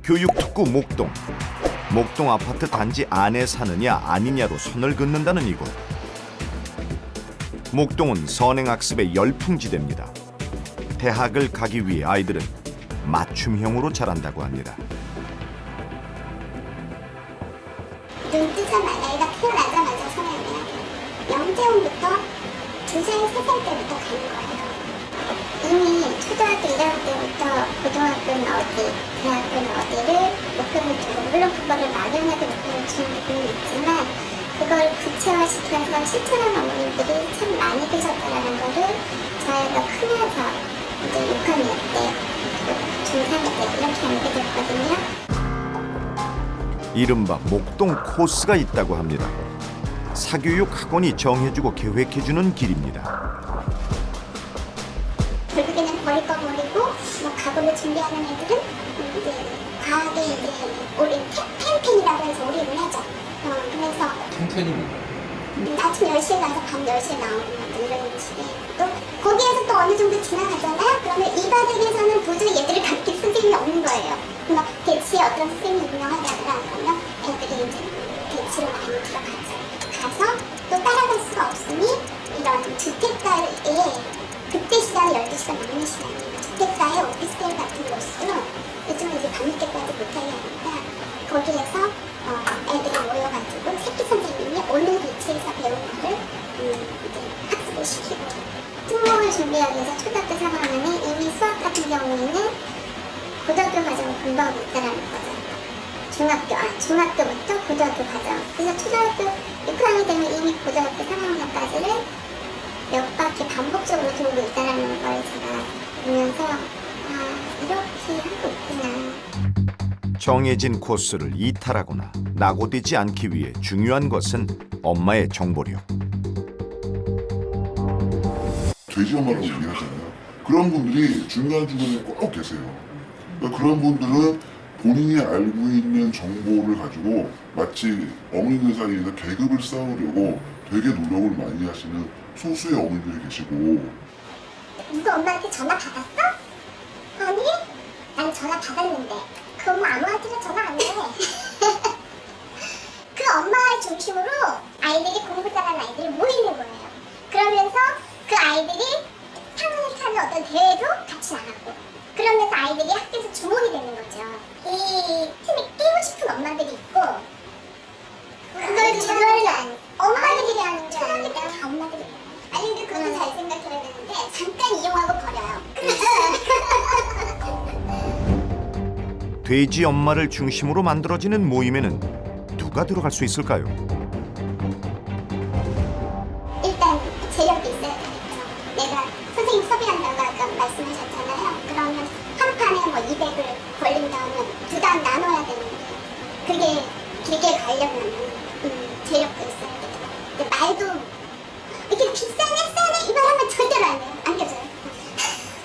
교육특구 목동. 목동 아파트 단지 안에 사느냐 아니냐로 선을 긋는다는 이곳. 목동은 선행학습의 열풍지대입니다. 대학을 가기 위해 아이들은 맞춤형으로 자란다고 합니다. 눈 뜨자마자 애가 태어나자마자 선행을 해야 돼요. 영재원부터 2살, 3살 때부터 가는 거예요. 이미 초등학교 1학년 때부터 고등학교는 어디, 대학교는 어디를 목표를 두고, 물론 그거를 막연하게 목표를 두는 부분이 있지만 그걸 구체화시켜서 실천하는 어머님들이 참 많이 계셨다는 거를 저희가 크면서 이제 6학년 때, 중3 때 이렇게 알게 됐거든요. 이른바 목동 코스가 있다고 합니다. 사교육 학원이 정해주고 계획해주는 길입니다. 결국에는 버릴 거 버리고 뭐 과거를 준비하는 애들은 이제 과학에 이제 우리 펜펜이라고 해서 올인을 하죠. 그래서 아침 10시에 가서 밤 10시에 나오는 것들 이런 식의 또 거기에서 또 어느 정도 지나가잖아요. 그러면 이 바닥에서는 도저히 얘들을 가르칠 선생님이 없는 거예요. 뭐 대치에 어떤 선생님이 유명하다더라 그러면 애들이 이제 대치로 많이 들어가죠. 가서 또 따라갈 수가 없으니 이런 주택가에 그때 시간이 12시간 넘는 시간이에요. 주택가에 오피스텔 같은 곳으로 요즘은 이제 밤늦게까지 못하게 하니까 거기에서 애들이 모여가지고 새끼 선생님이 어느 위치에서 배운 거를 이제 학습을 시키고 특목을 준비하기 위해서 초등학교 3학년에 이미 수학 같은 경우에는 고등학교 과정을 공부하고 있다는 거죠. 중학교부터 고등학교 과정. 그래서 초등학교 6학년이 되면 이미 고등학교 3학년까지를 몇 바퀴 반복적으로 돌고 있다는 걸 제가 보면서 이렇게 하고 있구나. 정해진 코스를 이탈하거나 낙오되지 않기 위해 중요한 것은 엄마의 정보력. 돼지 엄마라고 얘기하잖아요. 그런 분들이 중간중간에 꼭 계세요. 그러니까 그런 분들은 본인이 알고 있는 정보를 가지고 마치 어머니들 사이에서 계급을 쌓으려고 되게 노력을 많이 하시는 소수의 어머니들이 계시고. 누가 엄마한테 전화 받았어? 아니? 난 전화 받았는데 그 엄마 아무한테나 전화 안 해. 그 엄마의 중심으로 아이들이 공부 잘하는 아이들이 모이는 거예요. 그러면서 그 아이들이 상을 타는 어떤 대회도 같이 나가고 그러면서 아이들이 학교에서 주목이 되는 거죠. 이 틈에 끼고 싶은 엄마들이 있고 그걸 주변에 엄마들이 하는 게 아니라 다 엄마들이 아니 근데 그것도 잘 생각해야 되는데 잠깐 이용하고 버려요. 돼지 엄마를 중심으로 만들어지는 모임에는 누가 들어갈 수 있을까요? 일단 재력이 있어야 되겠죠. 내가 선생님 섭외한다고 아까 말씀하셨잖아요. 그러면 한 판에 뭐 200을 벌린다면 두 단 나눠야 되는데 그게 길게 가려면 재력도 있어야 되죠. 근데 말도 이렇게 비싸네 싸네 이 말 하면 절대로 안 돼요. 안 껴져요.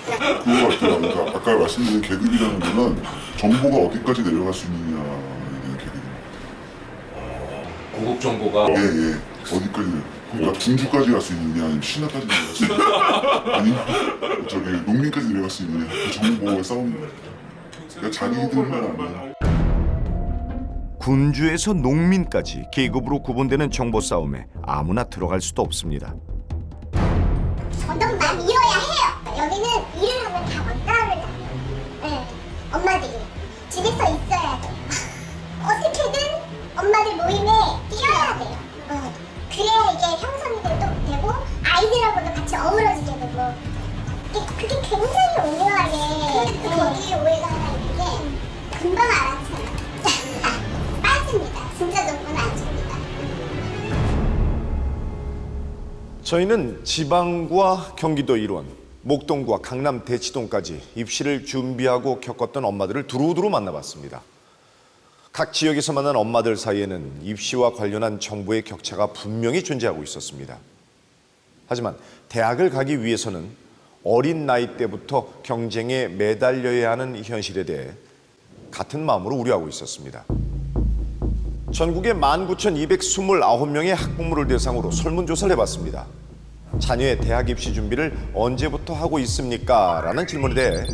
그거 같아요. 그러니까 아까 말씀드린 계급이라는 거는 정보가 어디까지 내려갈 수 있느냐에 대한 계급입니다. 고급 정보가 예. 어디까지 그러니까 중주까지 갈 수 있느냐 아니면 신화까지 내려갈 수 있느냐 아니면 저기 농민까지 내려갈 수 있느냐 그 정보의 싸움인 거예요. 그러니까 자기들만 아는 군주에서 농민까지 계급으로 구분되는 정보 싸움에 아무나 들어갈 수도 없습니다. 너무 많이 잃어야 해요. 여기는 일을 하면 다 왕따를 당해요. 네. 엄마들이 집에서 있어야 돼요. 어떻게든 엄마들 모임에 끼어야 돼요. 그래야 이게 형성이 되고 아이들하고도 같이 어우러지게 되고 그게 굉장히 오묘하게 거기에 오해가 하나 있는 게 금방 알아채요. 빠집니다. 진짜 정보는 안 줍니다. 저희는 지방구와 경기도 일원, 목동구와 강남 대치동까지 입시를 준비하고 겪었던 엄마들을 두루두루 만나봤습니다. 각 지역에서 만난 엄마들 사이에는 입시와 관련한 정보의 격차가 분명히 존재하고 있었습니다. 하지만 대학을 가기 위해서는 어린 나이 때부터 경쟁에 매달려야 하는 현실에 대해 같은 마음으로 우려하고 있었습니다. 전국의 19,229명의 학부모를 대상으로 설문조사를 해봤습니다. 자녀의 대학 입시 준비를 언제부터 하고 있습니까? 라는 질문에 대해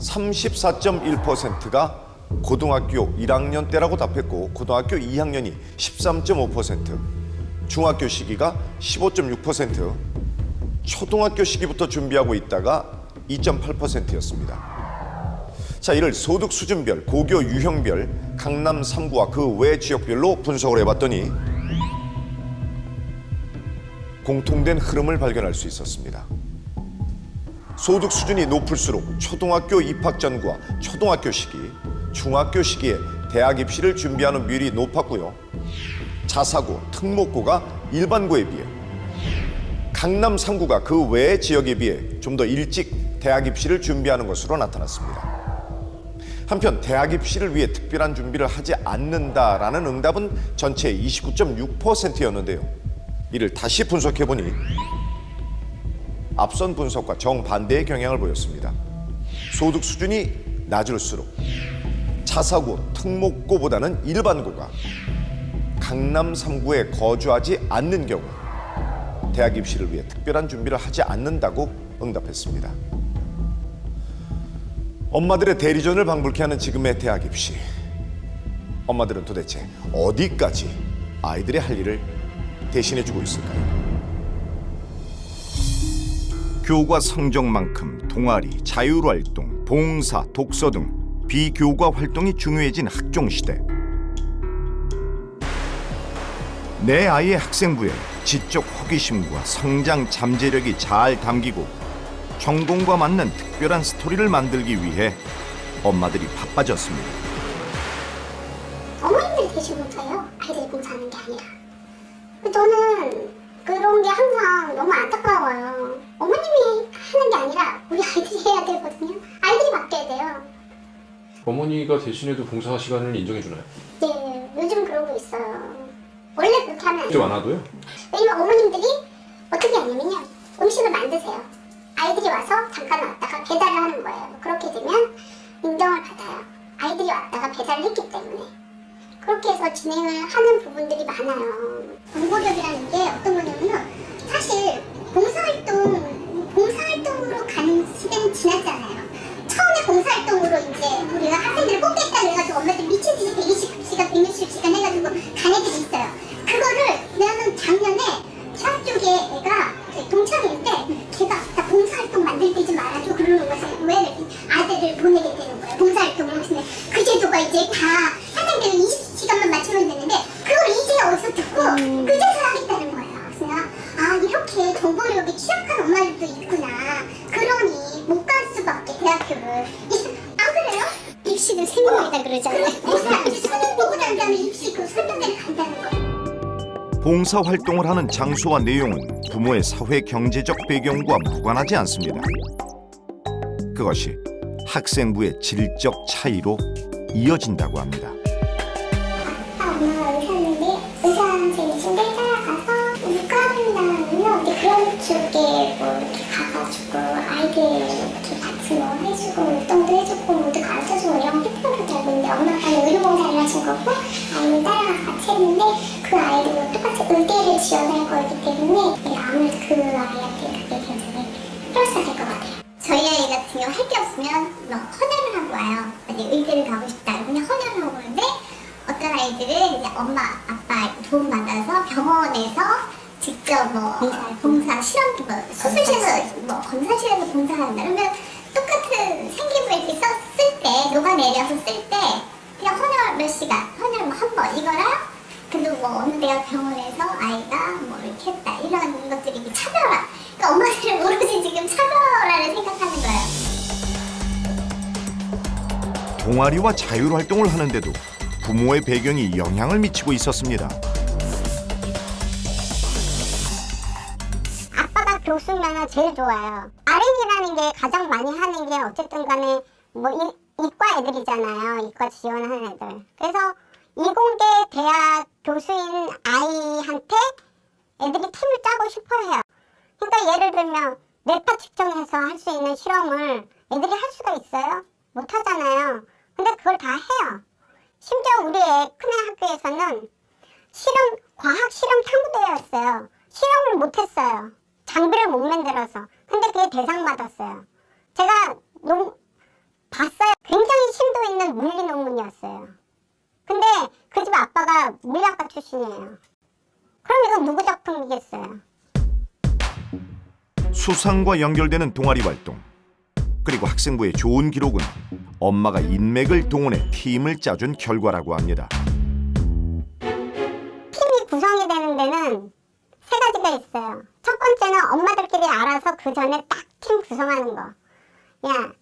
34.1%가 고등학교 1학년 때라고 답했고 고등학교 2학년이 13.5%, 중학교 시기가 15.6%, 초등학교 시기부터 준비하고 있다가 2.8%였습니다. 자, 이를 소득 수준별, 고교 유형별, 강남 3구와 그 외 지역별로 분석을 해봤더니 공통된 흐름을 발견할 수 있었습니다. 소득 수준이 높을수록 초등학교 입학 전과 초등학교 시기, 중학교 시기에 대학 입시를 준비하는 비율이 높았고요. 자사고, 특목고가 일반고에 비해, 강남 3구가 그 외 지역에 비해 좀 더 일찍 대학 입시를 준비하는 것으로 나타났습니다. 한편 대학 입시를 위해 특별한 준비를 하지 않는다라는 응답은 전체 29.6%였는데요. 이를 다시 분석해보니 앞선 분석과 정반대의 경향을 보였습니다. 소득 수준이 낮을수록 자사고, 특목고보다는 일반고가 강남 3구에 거주하지 않는 경우 대학 입시를 위해 특별한 준비를 하지 않는다고 응답했습니다. 엄마들의 대리전을 방불케 하는 지금의 대학 입시. 엄마들은 도대체 어디까지 아이들의 할 일을 대신해주고 있을까요? 교과 성적만큼 동아리, 자율활동, 봉사, 독서 등 비교과 활동이 중요해진 학종시대. 내 아이의 학생부에 지적 호기심과 성장 잠재력이 잘 담기고 전공과 맞는 특별한 스토리를 만들기 위해 엄마들이 바빠졌습니다. 어머님들이 계시면서요 아이들이 봉사하는 게 아니라 저는 그런 게 항상 너무 안타까워요. 어머님이 하는 게 아니라 우리 아이들이 해야 되거든요. 아이들이 맡겨야 돼요. 어머니가 대신해도 봉사 시간을 인정해주나요? 네, 요즘 그러고 있어요. 원래 그렇게 하면 안 직접 돼요. 안 와도요? 왜냐면 어머님들이 어떻게 하냐면요 음식을 만드세요. 아이들이 와서 잠깐 왔다가 배달을 하는 거예요. 그렇게 되면 인정을 받아요. 아이들이 왔다가 배달을 했기 때문에. 그렇게 해서 진행을 하는 부분들이 많아요. 공부력이라는 게 어떤 거냐면요 사실 봉사활동으로 가는 시대는 지났잖아요. 처음에 봉사활동으로 이제 우리가 학생들을 뽑겠다 그래가지고 엄마들 미친 듯이 120시간, 160시간 해가지고 간 애들이 있어요. 그거를 나는 작년에 대학 쪽에 애가 동창인데 걔가 나 봉사활동 만들 때 좀 말아줘 그러는 거지. 왜 아들을 보내게 되는 거야 봉사활동을. 근데 그 제도가 이제 다 학생들은 20시간만 맞추면 되는데 그걸 이제 어디서 듣고 그제서 하겠다는 거예요. 그래서 아 이렇게 정보력이 취약한 엄마들도 있구나. 그러니 못 갈 수밖에 대학교를. 안 그래요? 입시는 생명이다 그러잖아요. 수능 보고 난 다음에 입시 그 설명회를 간다는 거. 봉사 활동을 하는 장소와 내용은 부모의 사회 경제적 배경과 무관하지 않습니다. 그것이 학생부의 질적 차이로 이어진다고 합니다. 엄마가 의사인데 의사 선생님인데 따라가서 문과분이나 어디 그런 쪽에 뭐 이렇게 가가지고 아이들 이렇게 같이 뭐 해주고 운동도 해주고 뭐도 가르쳐주고 이런 거 했던 걸 알고 있는데 엄마가 의료봉사를 하신 거고 아이는 따라가서 같이 했는데 그 아이도 똑같이 의대를 지원할 거기 때문에 아무래도 그 아이한테 그게 굉장히 플러스가 될 것 같아요. 저희 아이 같은 경우 할 게 없으면 뭐 헌혈을 하고 와요. 만약에 의대를 가고 싶다 그냥 헌혈을 하고 오는데 어떤 아이들은 이제 엄마, 아빠 도움 받아서 병원에서 직접 뭐 봉사 실험, 뭐 수술실에서 뭐 검사실에서 봉사한다. 그러면 똑같은 생기부 이렇게 썼을 때 녹아내려서 쓸 때 그냥 헌혈 몇 시간, 헌혈 뭐 한 번 이거랑 그리고 뭐 어느 대학 병원에서 아이가 뭐 이렇게 했다 이런 것들이 이렇게 차별화. 그러니까 엄마들은 오로지 지금 차별화를 생각하는 거예요. 동아리와 자율활동을 하는데도 부모의 배경이 영향을 미치고 있었습니다. 아빠가 교수면 제일 좋아요. R&D라는 게 가장 많이 하는 게 어쨌든 간에 뭐 이과 애들이잖아요. 이과 지원하는 애들. 그래서 이공계 대학 교수인 아이한테 애들이 팀을 짜고 싶어 해요. 그러니까 예를 들면 뇌파 측정해서 할 수 있는 실험을 애들이 할 수가 있어요? 못 하잖아요. 근데 그걸 다 해요. 심지어 우리 큰애 학교에서는 과학 실험 탐구대회였어요. 실험을 못했어요. 장비를 못 만들어서. 근데 그게 대상 받았어요. 제가 봤어요. 굉장히 심도 있는 물리 논문이었어요. 아빠가 물리학과 출신이에요. 그럼 이거 누구 작품이겠어요? 수상과 연결되는 동아리 활동, 그리고 학생부의 좋은 기록은 엄마가 인맥을 동원해 팀을 짜준 결과라고 합니다. 팀이 구성이 되는 데는 세 가지가 있어요. 첫 번째는 엄마들끼리 알아서 그 전에 딱 팀 구성하는 거. 야,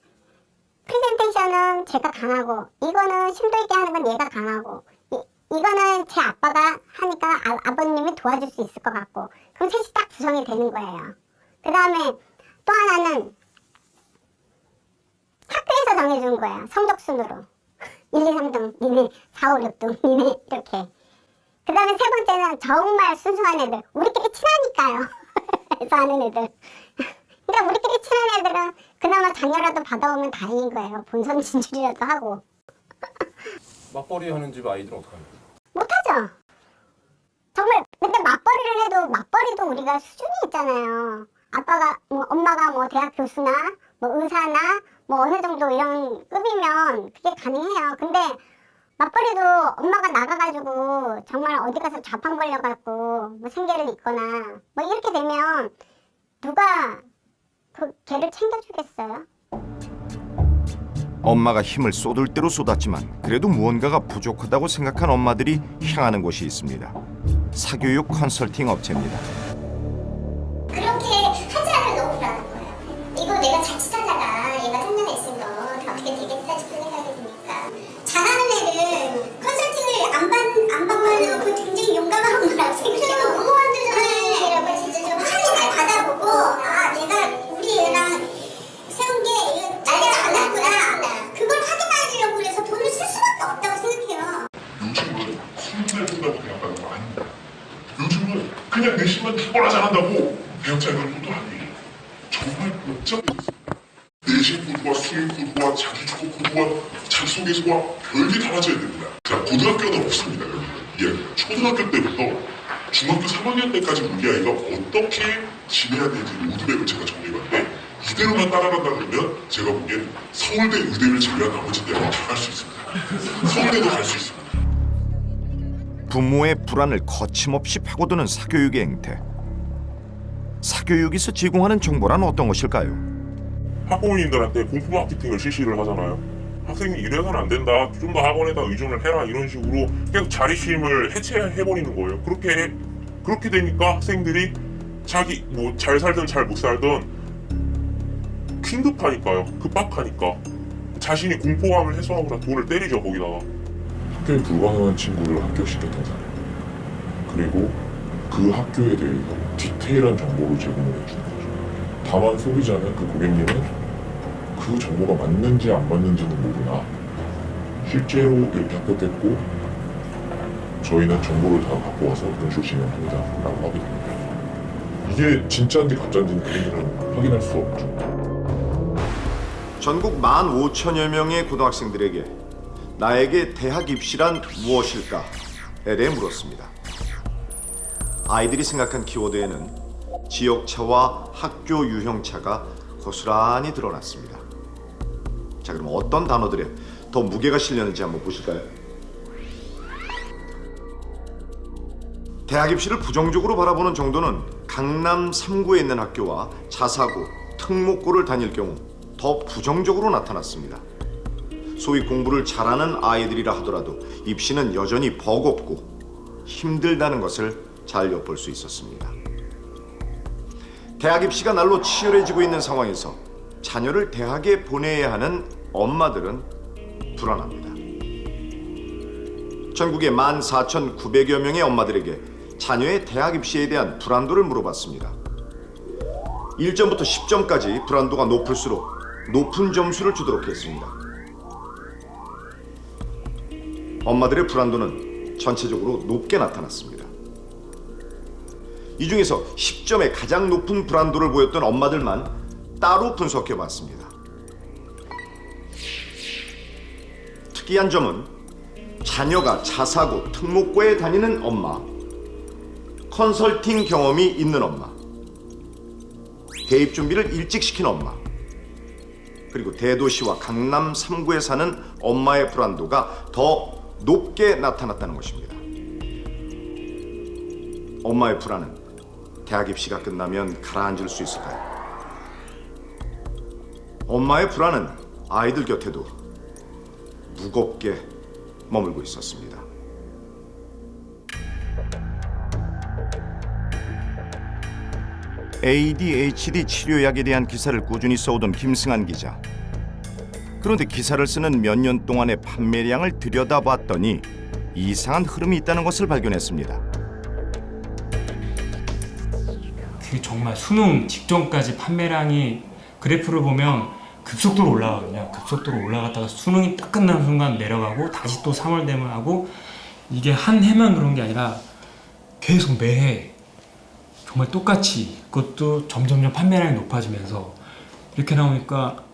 프레젠테이션은 제가 강하고, 이거는 심도 있게 하는 건 얘가 강하고, 이거는 제 아빠가 하니까 아버님이 도와줄 수 있을 것 같고, 그럼 셋이 딱 구성이 되는 거예요. 그 다음에 또 하나는 학교에서 정해준 거예요. 성적 순으로. 1, 2, 3등, 니네 4, 5, 6등, 니네 이렇게. 그 다음에 세 번째는 정말 순수한 애들. 우리끼리 친하니까요. 그래서 하는 애들. 그러니까 우리끼리 친한 애들은 그나마 자녀라도 받아오면 다행인 거예요. 본선 진출이라도 하고. 맞벌이 하는 집 아이들은 어떡합니까? 못하죠. 정말 근데 맞벌이를 해도 맞벌이도 우리가 수준이 있잖아요. 아빠가 뭐 엄마가 뭐 대학 교수나 뭐 의사나 뭐 어느 정도 이런 급이면 그게 가능해요. 근데 맞벌이도 엄마가 나가가지고 정말 어디 가서 자판 걸려갖고 뭐 생계를 잇거나 뭐 이렇게 되면 누가 그 걔를 챙겨주겠어요? 엄마가 힘을 쏟을 대로 쏟았지만 그래도 무언가가 부족하다고 생각한 엄마들이 향하는 곳이 있습니다. 사교육 컨설팅 업체입니다. 그렇게 하지 않으면 너무 불안한 거예요. 이거 내가 자칫하다가 얘가 성장했으면 다 어떻게 되겠다 싶은 생각이 드니까 잘하는 애는 컨설팅을 안 받으면 그 굉장히 용감한 거라고 생각해요. 너무 안 되잖아요. 진짜 좀 확인 받아보고 아 내가 우리 애랑 세운 게 이거 잘되지 않았구나. 그걸 확인하려고 그래서 돈을 쓸 수밖에 없다고 생각해요. 요즘은 수능을 본다고 대학가는 거 아닙니다. 요즘은 그냥 내신만 죽어라 잘한다고 대학 자격을 것도 아니에요. 정말 복잡해졌습니다. 내신 코드와 수능 코드와 자기주거 코드와 자기소개서와 별게 달라져야 됩니다. 자, 고등학교는 없습니다. 예, 초등학교 때부터 중학교 3학년 때까지 우리 아이가 어떻게 지내야 되는지 로드맵을 제가 정리해봤는데 이대로만 따라간다 그러면 제가 보기엔 서울대 의대를 제외한 나머지 대학은 다 갈 수 있습니다. 서울대도 갈 수 있습니다. 부모의 불안을 거침없이 파고드는 사교육의 행태. 사교육에서 제공하는 정보란 어떤 것일까요? 학부모님들한테 공포 마케팅을 실시를 하잖아요. 학생이 이래서는 안 된다. 좀 더 학원에다 의존을 해라. 이런 식으로 계속 자립심을 해체해버리는 거예요. 그렇게 되니까 학생들이 자기 뭐 잘 살든 잘 못 살든 긴급하니까요. 급박하니까 자신이 공포감을 해소하고자 돈을 때리죠. 거기다가. 학교에 불광한 친구를 합격시켰던 사람, 그리고 그 학교에 대해서 디테일한 정보를 제공해 주는 거죠. 다만 소비자는 그 고객님은 그 정보가 맞는지 안 맞는지는 모르나 실제로 이렇게 합격했고 저희는 정보를 다 갖고 와서 그런 식으로 진행합니다 라고 하게 됩니다. 이게 진짜인지 가짜인지는 고객님은 확인할 수 없죠. 전국 15,000여 명의 고등학생들에게 나에게 대학 입시란 무엇일까에 대해 물었습니다. 아이들이 생각한 키워드에는 지역차와 학교 유형차가 고스란히 드러났습니다. 자, 그럼 어떤 단어들에 더 무게가 실렸는지 한번 보실까요? 대학 입시를 부정적으로 바라보는 정도는 강남 3구에 있는 학교와 자사구, 특목고를 다닐 경우 더 부정적으로 나타났습니다. 소위 공부를 잘하는 아이들이라 하더라도 입시는 여전히 버겁고 힘들다는 것을 잘 엿볼 수 있었습니다. 대학 입시가 날로 치열해지고 있는 상황에서 자녀를 대학에 보내야 하는 엄마들은 불안합니다. 전국의 14,900여 명의 엄마들에게 자녀의 대학 입시에 대한 불안도를 물어봤습니다. 1점부터 10점까지 불안도가 높을수록 높은 점수를 주도록 했습니다. 엄마들의 불안도는 전체적으로 높게 나타났습니다. 이 중에서 10점의 가장 높은 불안도를 보였던 엄마들만 따로 분석해봤습니다. 특이한 점은 자녀가 자사고, 특목고에 다니는 엄마, 컨설팅 경험이 있는 엄마, 대입 준비를 일찍 시킨 엄마, 그리고 대도시와 강남 3구에 사는 엄마의 불안도가 더 높게 나타났다는 것입니다. 엄마의 불안은 대학 입시가 끝나면 가라앉을 수 있을까요? 엄마의 불안은 아이들 곁에도 무겁게 머물고 있었습니다. ADHD 치료약에 대한 기사를 꾸준히 써오던 김승한 기자. 그런데 기사를 쓰는 몇 년 동안의 판매량을 들여다봤더니 이상한 흐름이 있다는 것을 발견했습니다. 그 정말 수능 직전까지 판매량이 그래프를 보면 급속도로 올라가거든요. 급속도로 올라갔다가 수능이 딱 끝나는 순간 내려가고 다시 또 3월 되면 하고, 이게 한 해만 그런 게 아니라 계속 매해 정말 똑같이, 그것도 점점점 판매량이 높아지면서 이렇게 나오니까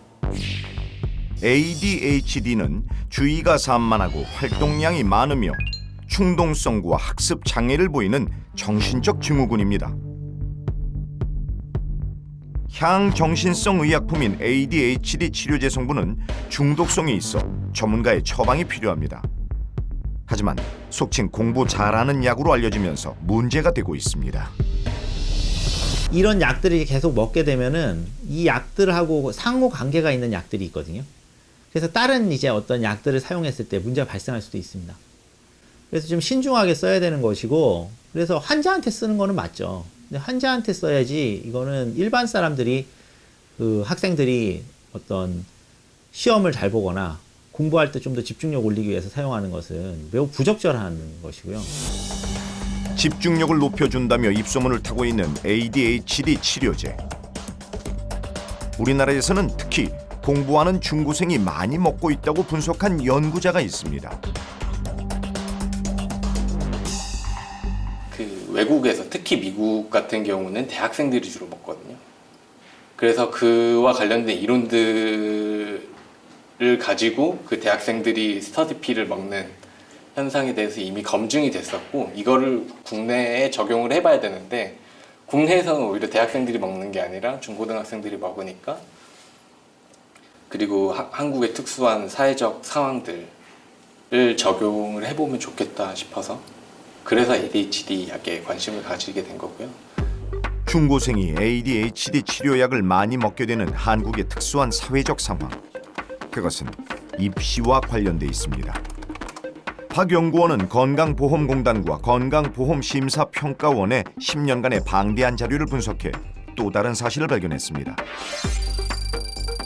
ADHD는 주의가 산만하고 활동량이 많으며 충동성과 학습 장애를 보이는 정신적 증후군입니다. 향정신성 의약품인 ADHD 치료제 성분은 중독성이 있어 전문가의 처방이 필요합니다. 하지만 속칭 공부 잘하는 약으로 알려지면서 문제가 되고 있습니다. 이런 약들을 계속 먹게 되면은 이 약들하고 상호 관계가 있는 약들이 있거든요. 그래서 다른 이제 어떤 약들을 사용했을 때 문제가 발생할 수도 있습니다. 그래서 좀 신중하게 써야 되는 것이고, 그래서 환자한테 쓰는 거는 맞죠. 근데 환자한테 써야지, 이거는 일반 사람들이, 학생들이 어떤 시험을 잘 보거나 공부할 때 좀 더 집중력 올리기 위해서 사용하는 것은 매우 부적절한 것이고요. 집중력을 높여준다며 입소문을 타고 있는 ADHD 치료제. 우리나라에서는 특히 공부하는 중고생이 많이 먹고 있다고 분석한 연구자가 있습니다. 그 외국에서, 특히 미국 같은 경우는 대학생들이 주로 먹거든요. 그래서 그와 관련된 이론들을 가지고 그 대학생들이 스터디피를 먹는 현상에 대해서 이미 검증이 됐었고, 이거를 국내에 적용을 해봐야 되는데, 국내에서는 오히려 대학생들이 먹는 게 아니라 중고등학생들이 먹으니까, 그리고 한국의 특수한 사회적 상황들을 적용을 해보면 좋겠다 싶어서, 그래서 ADHD 약에 관심을 가지게 된 거고요. 중고생이 ADHD 치료약을 많이 먹게 되는 한국의 특수한 사회적 상황. 그것은 입시와 관련돼 있습니다. 박 연구원은 건강보험공단과 건강보험심사평가원의 10년간의 방대한 자료를 분석해 또 다른 사실을 발견했습니다.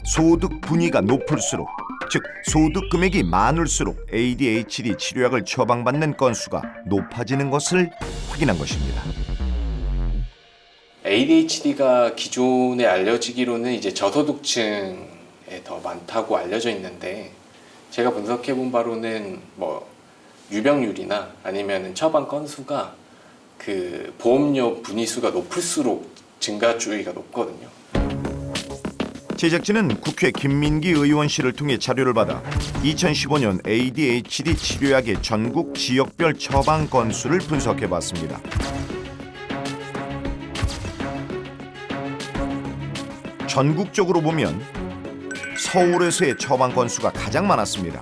소득 분위가 높을수록, 즉 소득 금액이 많을수록 ADHD 치료약을 처방받는 건수가 높아지는 것을 확인한 것입니다. ADHD가 기존에 알려지기로는 이제 저소득층에 더 많다고 알려져 있는데, 제가 분석해 본 바로는 뭐 유병률이나 아니면 처방 건수가 그 보험료 분위수가 높을수록 증가주의가 높거든요. 제작진은 국회 김민기 의원실을 통해 자료를 받아 2015년 ADHD 치료약의 전국 지역별 처방 건수를 분석해봤습니다. 전국적으로 보면 서울에서의 처방 건수가 가장 많았습니다.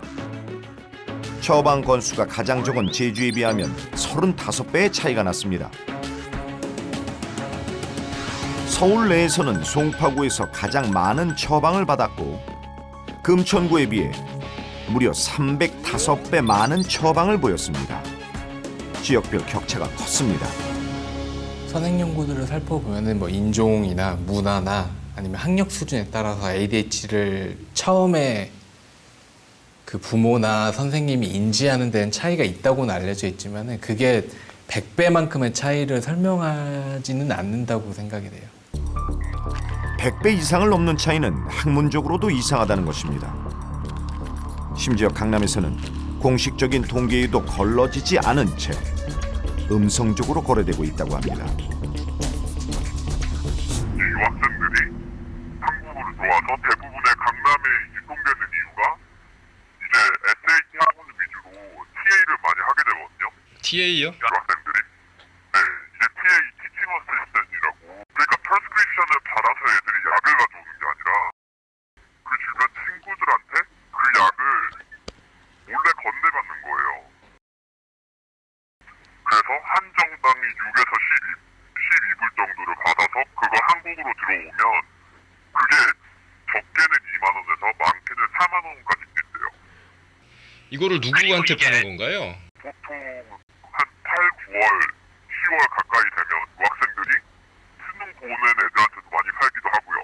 처방 건수가 가장 적은 제주에 비하면 35배의 차이가 났습니다. 서울 내에서는 송파구에서 가장 많은 처방을 받았고, 금천구에 비해 무려 305배 많은 처방을 보였습니다. 지역별 격차가 컸습니다. 선행 연구들을 살펴보면 뭐 인종이나 문화나 아니면 학력 수준에 따라서 ADHD를 처음에 그 부모나 선생님이 인지하는 데는 차이가 있다고는 알려져 있지만, 그게 100배만큼의 차이를 설명하지는 않는다고 생각이 돼요. 100배 이상을 넘는 차이는 학문적으로도 이상하다는 것입니다. 심지어 강남에서는 공식적인 통계에도 걸러지지 않은 채 음성적으로 거래되고 있다고 합니다. 유학생들이 한국으로 들어와서 대부분의 강남에 유통되는 이유가 이제 SAT 학원 위주로 TA를 많이 하게 되거든요. TA요? 유학생들이. 네, 이제 TA, Teaching Assistant이라고. 그러니까 프레스크립션을 받아서 애들이 약을 가져오는 게 아니라 그 주변 친구들한테 그 약을 몰래 건네받는 거예요. 그래서 일본에서 한정당이 6에서 12불 정도를 받아서 그거 한국으로 들어오면 그게 적게는 2만 원에서 많게는 4만 원까지 뛴대요. 이거를 누구한테 파는 건가요? 보통 한 8, 9월, 10월 가까이 되면 학생들이 수능 보는 애들한테도 많이 팔기도 하고요.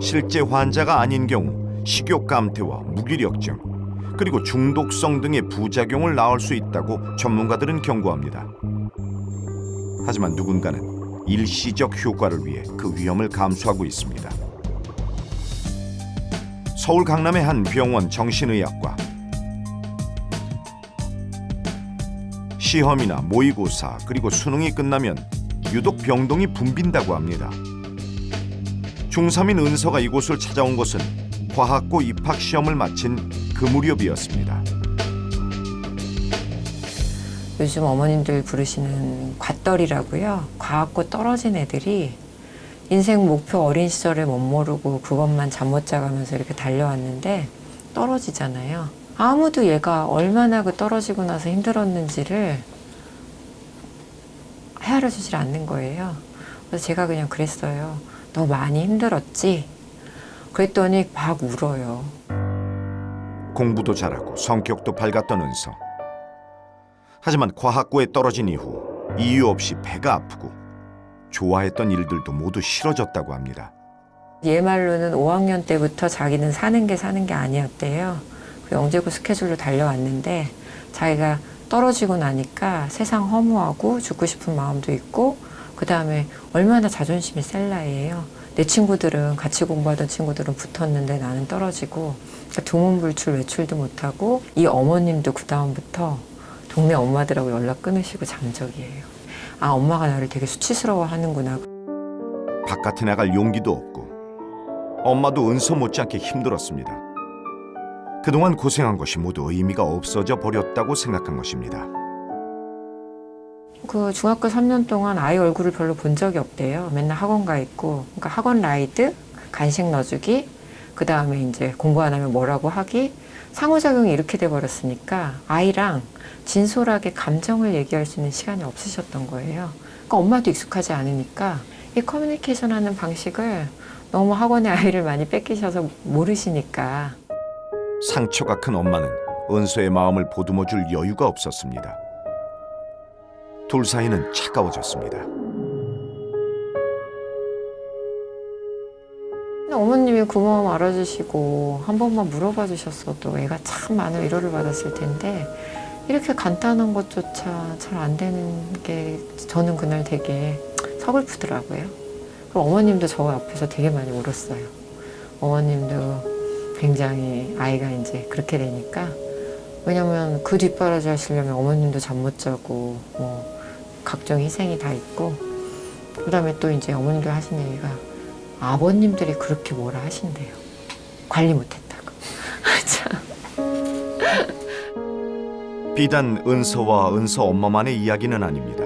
실제 환자가 아닌 경우 식욕 감퇴와 무기력증 그리고 중독성 등의 부작용을 낳을 수 있다고 전문가들은 경고합니다. 하지만 누군가는 일시적 효과를 위해 그 위험을 감수하고 있습니다. 서울 강남의 한 병원 정신의학과. 시험이나 모의고사 그리고 수능이 끝나면 유독 병동이 붐빈다고 합니다. 중3인 은서가 이곳을 찾아온 것은 과학고 입학 시험을 마친 그 무렵이었습니다. 요즘 어머님들 부르시는 갓떨이라고요. 과학고 떨어진 애들이 인생 목표 어린 시절에 못 모르고 그것만 잠 못 자가면서 이렇게 달려왔는데 떨어지잖아요. 아무도 얘가 얼마나 그 떨어지고 나서 힘들었는지를 헤아려 주질 않는 거예요. 그래서 제가 그냥 그랬어요. 너 많이 힘들었지? 그랬더니 막 울어요. 공부도 잘하고 성격도 밝았던 은서. 하지만 과학고에 떨어진 이후 이유 없이 배가 아프고 좋아했던 일들도 모두 싫어졌다고 합니다. 얘 말로는 5학년 때부터 자기는 사는 게 아니었대요. 그 영재고 스케줄로 달려왔는데 자기가 떨어지고 나니까 세상 허무하고 죽고 싶은 마음도 있고 그 다음에 얼마나 자존심이 셀 나이에요. 내 친구들은 같이 공부하던 친구들은 붙었는데 나는 떨어지고 그러니까 두문불출 외출도 못하고 이 어머님도 그 다음부터 동네 엄마들하고 연락 끊으시고 잠적이에요. 아, 엄마가 나를 되게 수치스러워 하는구나. 바깥에 나갈 용기도 없고 엄마도 은서 못지않게 힘들었습니다. 그동안 고생한 것이 모두 의미가 없어져 버렸다고 생각한 것입니다. 그 중학교 3년 동안 아이 얼굴을 별로 본 적이 없대요. 맨날 학원 가 있고, 그러니까 학원 라이드, 간식 넣어주기, 그 다음에 이제 공부 안 하면 뭐라고 하기, 상호작용이 이렇게 돼 버렸으니까 아이랑 진솔하게 감정을 얘기할 수 있는 시간이 없으셨던 거예요. 그러니까 엄마도 익숙하지 않으니까 이 커뮤니케이션 하는 방식을 너무 학원에 아이를 많이 뺏기셔서 모르시니까. 상처가 큰 엄마는 은서의 마음을 보듬어줄 여유가 없었습니다. 둘 사이는 차가워졌습니다. 어머님이 그 마음 알아주시고 한 번만 물어봐 주셨어도 애가 참 많은 위로를 받았을 텐데 이렇게 간단한 것조차 잘 안 되는 게 저는 그날 되게 서글프더라고요. 그리고 어머님도 저 앞에서 되게 많이 울었어요. 어머님도 굉장히 아이가 이제 그렇게 되니까 왜냐면 그 뒷바라지 하시려면 어머님도 잠 못 자고 뭐 각종 희생이 다 있고 그다음에 또 이제 어머님들 하신 얘기가 아버님들이 그렇게 뭐라 하신대요. 관리 못했다고. 참. 비단 은서와 은서 엄마만의 이야기는 아닙니다.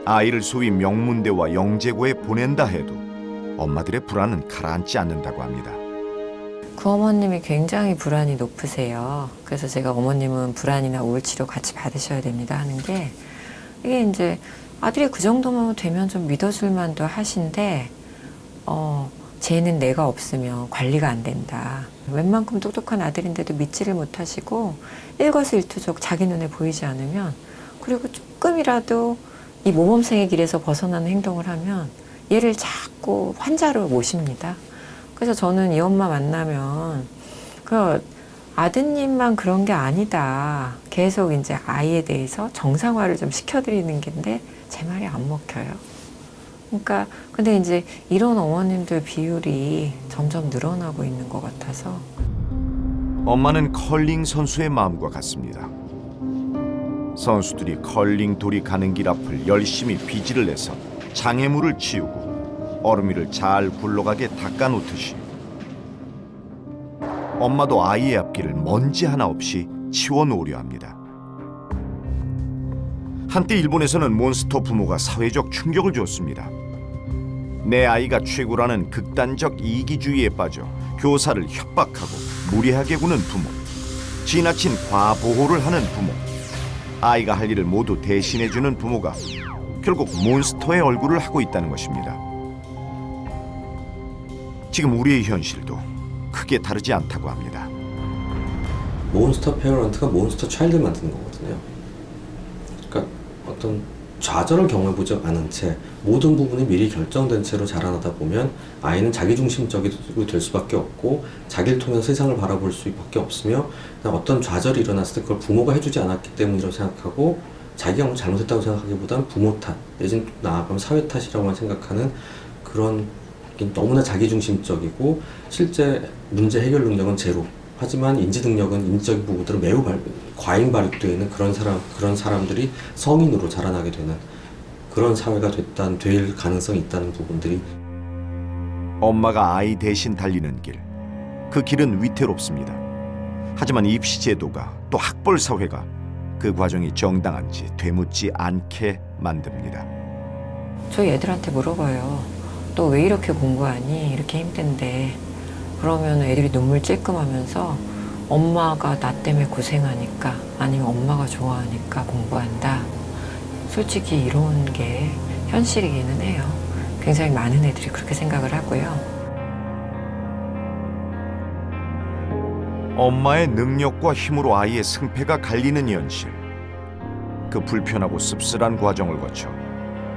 아이를 소위 명문대와 영재고에 보낸다 해도 엄마들의 불안은 가라앉지 않는다고 합니다. 그 어머님이 굉장히 불안이 높으세요. 그래서 제가 어머님은 불안이나 우울 치료 같이 받으셔야 됩니다 하는 게 이게 이제 아들이 그 정도만 되면 좀 믿어줄 만도 하신데 쟤는 내가 없으면 관리가 안 된다. 웬만큼 똑똑한 아들인데도 믿지를 못하시고 일거수일투족 자기 눈에 보이지 않으면 그리고 조금이라도 이 모범생의 길에서 벗어나는 행동을 하면 얘를 자꾸 환자로 모십니다. 그래서 저는 이 엄마 만나면 그 아드님만 그런 게 아니다. 계속 이제 아이에 대해서 정상화를 좀 시켜드리는 게인데 제 말이 안 먹혀요. 그러니까 근데 이제 이런 어머님들 비율이 점점 늘어나고 있는 것 같아서. 엄마는 컬링 선수의 마음과 같습니다. 선수들이 컬링 돌이 가는 길 앞을 열심히 비지를 내서 장애물을 치우고 얼음 위를 잘 굴러가게 닦아놓듯이 엄마도 아이의 앞길을 먼지 하나 없이 치워놓으려 합니다. 한때 일본에서는 몬스터 부모가 사회적 충격을 줬습니다. 내 아이가 최고라는 극단적 이기주의에 빠져 교사를 협박하고 무리하게 구는 부모, 지나친 과보호를 하는 부모, 아이가 할 일을 모두 대신해주는 부모가 결국 몬스터의 얼굴을 하고 있다는 것입니다. 지금 우리의 현실도 크게 다르지 않다고 합니다. 몬스터 페어런트가 몬스터 차일드를 만드는 거거든요. 그러니까 어떤 좌절을 경험해보지 않은 채 모든 부분이 미리 결정된 채로 자라나다 보면 아이는 자기중심적이 될 수밖에 없고 자기를 통해서 세상을 바라볼 수밖에 없으며 그냥 어떤 좌절이 일어났을 때 그걸 부모가 해주지 않았기 때문이라고 생각하고 자기가 뭐 잘못했다고 생각하기보다는 부모 탓 내지는 나아가면 사회 탓이라고만 생각하는 그런 너무나 자기중심적이고 실제 문제 해결 능력은 제로. 하지만 인지 능력은 인지적인 부분들은 매우 과잉 발육되어 있는 그런 사람들이 성인으로 자라나게 되는 그런 사회가 될 가능성이 있다는 부분들이 엄마가 아이 대신 달리는 길, 그 길은 위태롭습니다. 하지만 입시 제도가 또 학벌 사회가 그 과정이 정당한지 되묻지 않게 만듭니다. 저희 애들한테 물어봐요. 너 왜 이렇게 공부하니? 이렇게 힘든데. 그러면 애들이 눈물 찔끔하면서 엄마가 나 때문에 고생하니까 아니면 엄마가 좋아하니까 공부한다. 솔직히 이런 게 현실이기는 해요. 굉장히 많은 애들이 그렇게 생각을 하고요. 엄마의 능력과 힘으로 아이의 승패가 갈리는 현실. 그 불편하고 씁쓸한 과정을 거쳐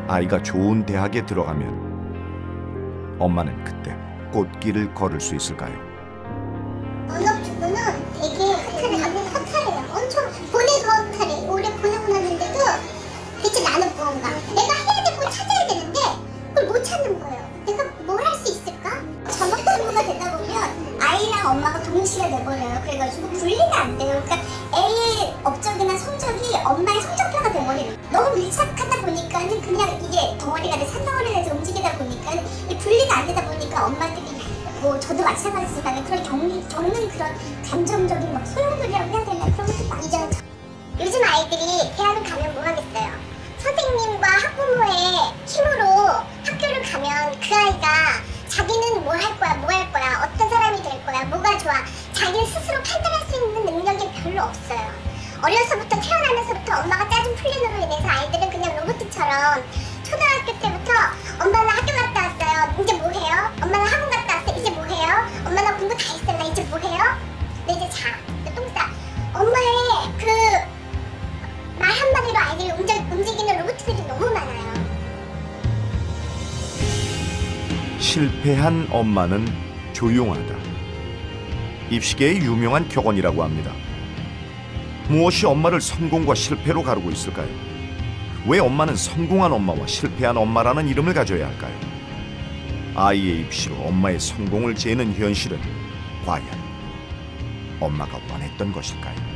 아이가 좋은 대학에 들어가면 엄마는 그때 꽃길을 걸을 수 있을까요? 언어주부는 되게 허탈해요. 엄청 보내서 허탈해. 오래 보내고 났는데도 대체 나는 무언가. 내가 해야 될 걸 찾아야 되는데 그걸 못 찾는 거예요. 내가 뭘 할 수 있을까? 전업주부가 되다 보면 아이랑 엄마가 동시에 돼버려요. 그래가지고 분리가 안 돼요. 그러니까 애의 업적이나 성적이 엄마의 성적표가 돼버려요. 너무 밀착하다 보니까는 그냥 이게 덩어리가 돼 산덩어리가 돼서 움직이다 보니까는 분리가 안 되다 보니까 엄마들이 뭐 저도 마찬가지지만 그런 겪는 그런 감정적인 막 소용돌이라고 해야 되나 그런 것도 많이 죠. 요즘 아이들이 대학을 가면 뭐 하겠어요? 선생님과 학부모의 힘으로 학교를 가면 그 아이가 자기는 뭘 할 거야, 뭐 할 거야, 어떤 사람이 될 거야, 뭐가 좋아 자기를 스스로 판단할 수 있는 능력이 별로 없어요. 어려서부터 태어나면서부터 엄마가 짜준 플랜으로 인해서 아이들은 그냥 로봇처럼 초등학교 때부터 엄마 나 학교 갔다 왔어요. 이제 뭐 해요? 엄마 나 학원 갔다 왔어요. 이제 뭐 해요? 엄마 나 공부 다 했어요. 나 이제 뭐 해요? 나 이제 자. 나 똥 싸. 엄마의 그 말 한마디로 아이들이 움직이는 로봇들이 너무 많아요. 실패한 엄마는 조용하다. 입시계의 유명한 격언이라고 합니다. 무엇이 엄마를 성공과 실패로 가르고 있을까요? 왜 엄마는 성공한 엄마와 실패한 엄마라는 이름을 가져야 할까요? 아이의 입시로 엄마의 성공을 재는 현실은 과연 엄마가 원했던 것일까요?